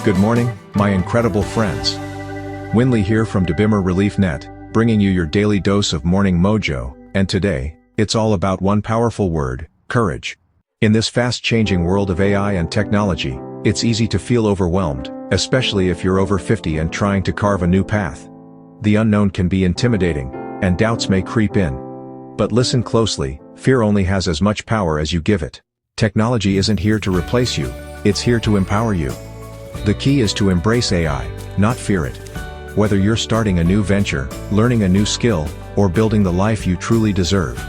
Good morning, my incredible friends. Windley here from Dbimmer Reliefnett, bringing you your daily dose of Morning Mojo, and today, it's all about one powerful word, courage. In this fast-changing world of AI and technology, it's easy to feel overwhelmed, especially if you're over 50 and trying to carve a new path. The unknown can be intimidating, and doubts may creep in. But listen closely, fear only has as much power as you give it. Technology isn't here to replace you, it's here to empower you. The key is to embrace AI, not fear it. Whether you're starting a new venture, learning a new skill, or building the life you truly deserve,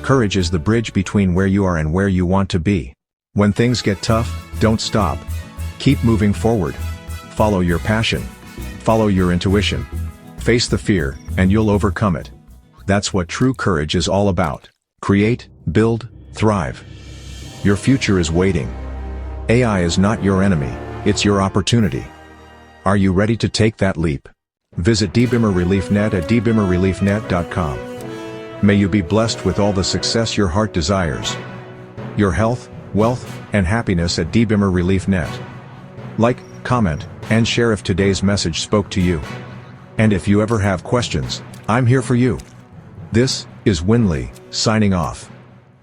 courage is the bridge between where you are and where you want to be. When things get tough, don't stop. Keep moving forward. Follow your passion. Follow your intuition. Face the fear, and you'll overcome it. That's what true courage is all about. Create, build, thrive. Your future is waiting. AI is not your enemy, it's your opportunity. Are you ready to take that leap? Visit Dbimmer Reliefnett at dbimmerreliefnett.com. May you be blessed with all the success your heart desires. Your health, wealth, and happiness at Dbimmer Reliefnett. Like, comment, and share if today's message spoke to you. And if you ever have questions, I'm here for you. This is Windley, signing off.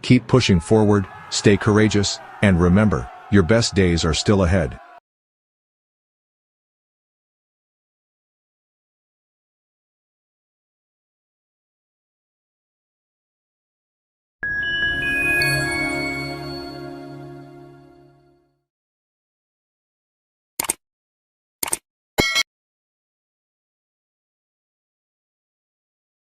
Keep pushing forward, stay courageous, and remember, your best days are still ahead.